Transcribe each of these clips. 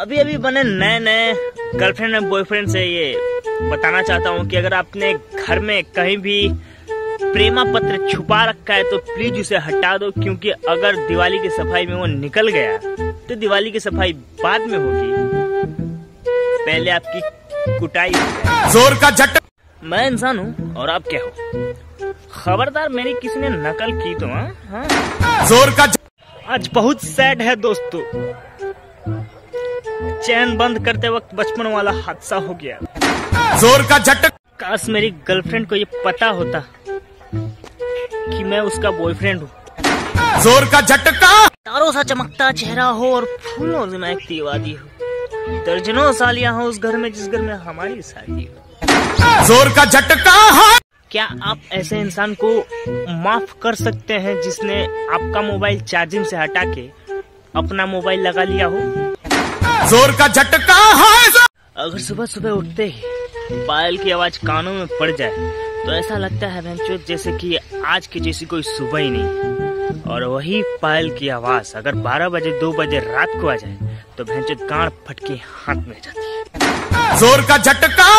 अभी अभी बने नए नए गर्लफ्रेंड और बॉयफ्रेंड से ये बताना चाहता हूँ कि अगर आपने घर में कहीं भी प्रेमा पत्र छुपा रखा है तो प्लीज उसे हटा दो, क्योंकि अगर दिवाली की सफाई में वो निकल गया तो दिवाली की सफाई बाद में होगी, पहले आपकी कुटाई जोर का झटका। मैं इंसान हूँ और आप क्या हो, खबरदार मेरी किसी ने नकल की तो हाँ जोर का आज बहुत सैड है दोस्तों, चैन बंद करते वक्त बचपन वाला हादसा हो गया। जोर का झटका। काश मेरी गर्लफ्रेंड को ये पता होता कि मैं उसका बॉयफ्रेंड हूँ। जोर का झटका। तारों सा चमकता चेहरा हो और फूलों से महकती वादी हो, दर्जनों सालियां हो उस घर में जिस घर में हमारी शादी हो। जोर का झटका। क्या आप ऐसे इंसान को माफ कर सकते हैं जिसने आपका मोबाइल चार्जिंग से हटा के अपना मोबाइल लगा लिया हो? जोर का झटका। अगर सुबह सुबह उठते ही पायल की आवाज कानों में पड़ जाए तो ऐसा लगता है भैंचोद जैसे कि आज की जैसी कोई सुबह ही नहीं। और वही पायल की आवाज अगर 12 बजे 2 बजे रात को आ जाए तो भैंचोद गांड फटके हाथ में जाती है। जोर का झटका।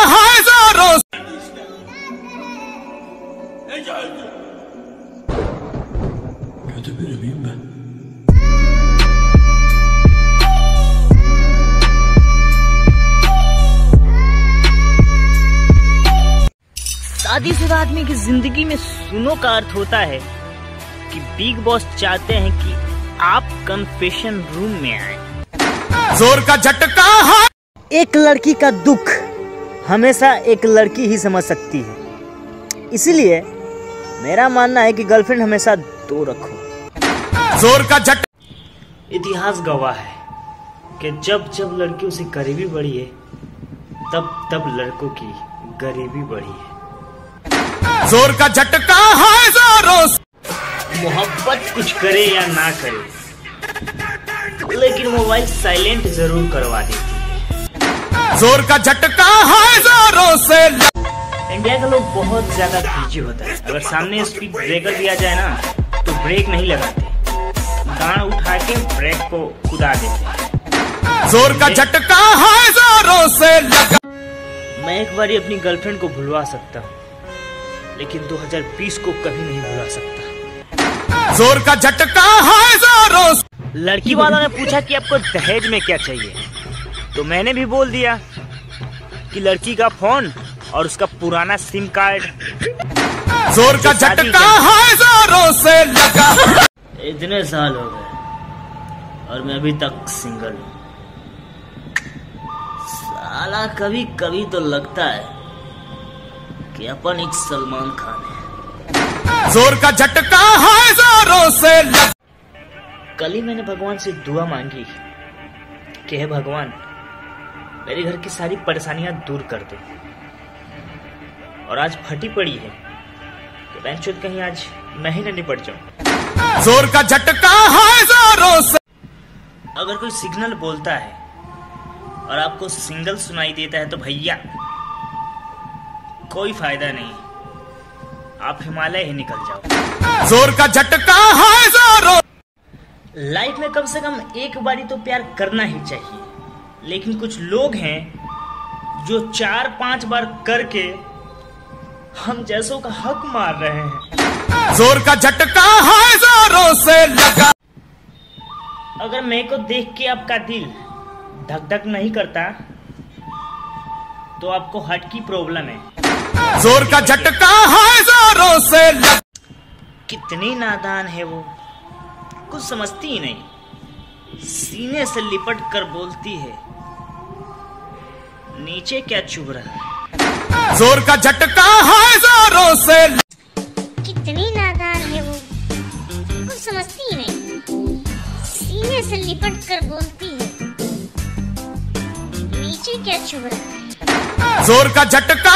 शादीशुदा आदमी की जिंदगी में सुनो का अर्थ होता है कि बिग बॉस चाहते हैं कि आप कन्फेशन रूम में आए। जोर का झटका। एक लड़की का दुख हमेशा एक लड़की ही समझ सकती है, इसीलिए मेरा मानना है कि गर्लफ्रेंड हमेशा 2 रखो। जोर का झटका। इतिहास गवाह है कि जब जब लड़कियों से गरीबी बढ़ी है तब तब लड़कों की गरीबी बढ़ी है। जोर का झटका। मोहब्बत कुछ करे या ना करे लेकिन मोबाइल साइलेंट जरूर करवा देती है। जोर का झटका। इंडिया के लोग बहुत ज्यादा बिजी होता है, अगर सामने स्पीड ब्रेकर दिया जाए ना तो ब्रेक नहीं लगाते, गाड़ उठा के ब्रेक को कुदा देते हैं। जोर का झटका। मैं एक बार अपनी गर्लफ्रेंड को भुलवा सकता हूँ लेकिन 2020 को कभी नहीं भुला सकता। जोर का झटका। लड़की वालों ने पूछा कि आपको दहेज में क्या चाहिए, तो मैंने भी बोल दिया कि लड़की का फोन और उसका पुराना सिम कार्ड। जोर का झटका। इतने साल हो गए और मैं अभी तक सिंगल हूँ। साला कभी कभी तो लगता है कि अपन एक सलमान खान है। जोर का झटका। कल ही मैंने भगवान से दुआ मांगी कि हे भगवान मेरे घर की सारी परेशानियां दूर कर दे, और आज फटी पड़ी है तो बेंचोद कहीं आज मैं ही न निपट जाऊं। जोर का झटका। अगर कोई सिग्नल बोलता है और आपको सिंगल सुनाई देता है तो भैया कोई फायदा नहीं, आप हिमालय ही निकल जाओ। जोर का झटका। लाइफ में कम से कम एक बारी तो प्यार करना ही चाहिए, लेकिन कुछ लोग हैं जो 4-5 बार करके हम जैसों का हक मार रहे हैं। जोर का झटका। अगर मेरे को देख के आपका दिल धक धक नहीं करता तो आपको हार्ट की प्रॉब्लम है। जोर का झटका। कितनी नादान है वो, कुछ समझती ही नहीं, सीने से लिपट कर बोलती है नीचे क्या चुभ रहा है। जोर का झटका। कितनी नादान है वो, कुछ समझती ही नहीं, सीने से लिपट कर बोलती है नीचे क्या चुभ रहा है। जोर का झटका।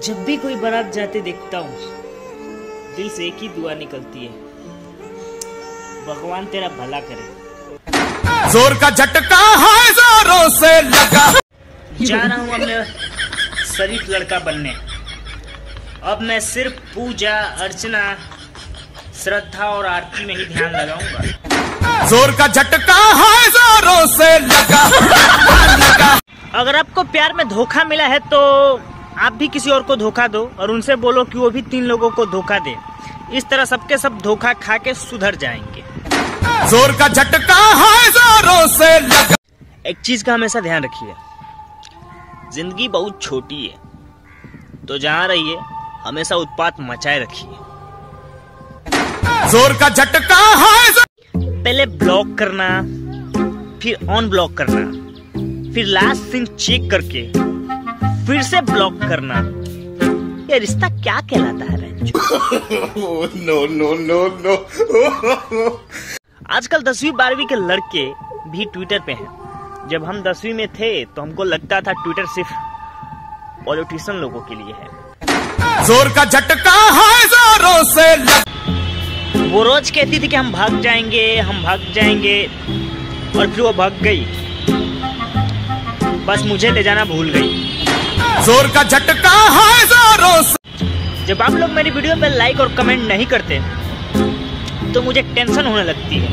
जब भी कोई बारात जाते देखता हूँ दिल से एक ही दुआ निकलती है, भगवान तेरा भला करे। जोर का झटका। जा रहा हूँ अब मैं शरीफ लड़का बनने, अब मैं सिर्फ पूजा अर्चना श्रद्धा और आरती में ही ध्यान लगाऊंगा। जोर का झटका। अगर आपको प्यार में धोखा मिला है तो आप भी किसी और को धोखा दो और उनसे बोलो कि वो भी 3 लोगों को धोखा दे। इस तरह सबके सब धोखा खा के सुधर जाएंगे। जोर का झटका है जोरों से लगा। एक चीज का हमेशा ध्यान रखिए, जिंदगी बहुत छोटी है, तो जहाँ रहिए हमेशा उत्पात मचाए रखिए। जोर का झटका है। पहले ब्लॉक करना, फिर ऑन ब्लॉक करना, फिर लास्ट सीन चेक करके फिर से ब्लॉक करना, ये रिश्ता क्या कहलाता है? No no no no. आजकल 10वीं 12वीं के लड़के भी ट्विटर पे हैं। जब हम 10वीं में थे तो हमको लगता था ट्विटर सिर्फ पॉलिटिशियन लोगों के लिए है। जोर का झटका है जोरों से लगा। वो रोज कहती थी कि हम भाग जाएंगे और फिर वो भाग गई, बस मुझे ले जाना भूल गई। जोर का झटका है जोरों से। जब आप लोग मेरी वीडियो पे लाइक और कमेंट नहीं करते तो मुझे टेंशन होने लगती है,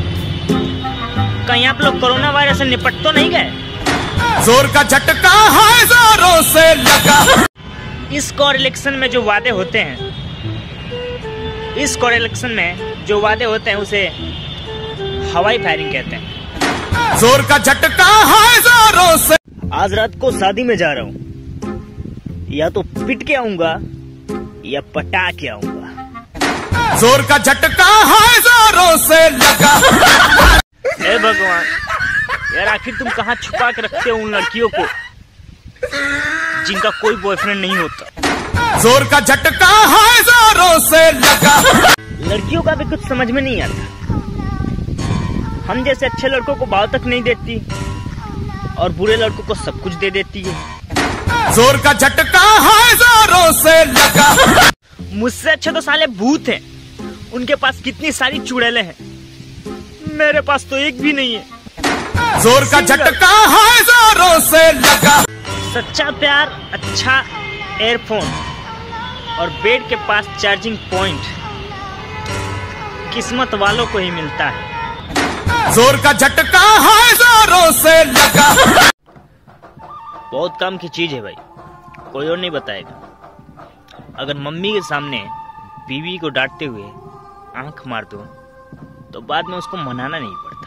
कहीं आप लोग कोरोना वायरस से निपट तो नहीं गए। जोर का झटका है जोरों से लगा। इस कोरिलेशन में जो वादे होते हैं, उसे हवाई फायरिंग कहते हैं। जोर का झटका है जोरों से। आज रात को शादी में जा रहा हूँ, या तो पिट के आऊंगा या पटा के आऊंगा। जोर का झटका है जोरों से लगा। हे भगवान, यार आखिर तुम कहाँ छुपा के रखते हो उन लड़कियों को जिनका कोई बॉयफ्रेंड नहीं होता। जोर का झटका है जोरों से लगा। लड़कियों का भी कुछ समझ में नहीं आता। हम जैसे अच्छे लड़कों को भाव तक नहीं देती और बुरे लड़कों को सब कुछ दे देती है। जोर का झटका है जोरों से लगा। मुझसे अच्छे तो साले भूत हैं, उनके पास कितनी सारी चुड़ैलें हैं, मेरे पास तो एक भी नहीं है। जोर का झटका है जोरों से लगा। सच्चा प्यार, अच्छा एयरफोन और बेड के पास चार्जिंग पॉइंट किस्मत वालों को ही मिलता है। जोर का झटका है जोरों से लगा। बहुत काम की चीज है भाई, कोई और नहीं बताएगा। अगर मम्मी के सामने बीवी को डांटते हुए आंख मार दो तो बाद में उसको मनाना नहीं पड़ता।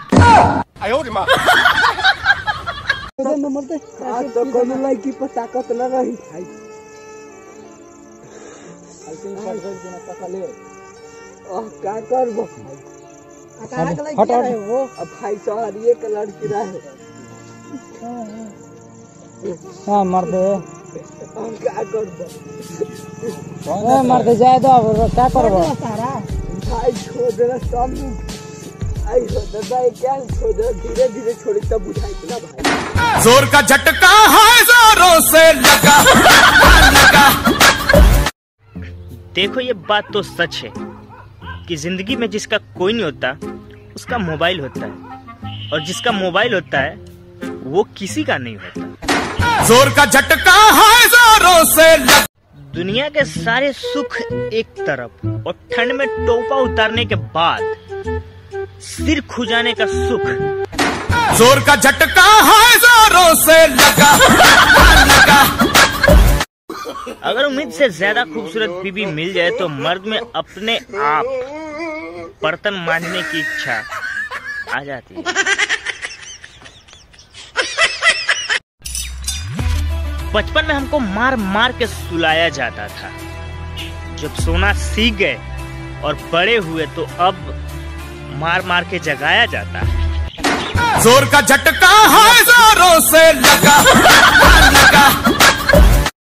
हाँ मर्दे मर्दे जाए दो, अब क्या करबो? भाई छोड़ देना सब आई हो दादा, क्या छोड़ दे, धीरे धीरे छोड़ी तब बुझाई ना भाई। जोर का झटका है जोरों से लगा। देखो ये बात तो सच है कि जिंदगी में जिसका कोई नहीं होता उसका मोबाइल होता है, और जिसका मोबाइल होता है वो किसी का नहीं होता। जोर का झटका है जोरों से लगा। दुनिया के सारे सुख एक तरफ और ठंड में टोपा उतारने के बाद सिर खुजाने का सुख। जोर का झटका है जोरों से लगा। अगर उम्मीद से ज्यादा खूबसूरत बीबी मिल जाए तो मर्द में अपने आप बर्तन मांजने की इच्छा आ जाती है। बचपन में हमको मार मार के सुलाया जाता था, जब सोना सीख गए और बड़े हुए तो अब मार मार के जगाया जाता है। जोर का झटका है जोरों से लगा।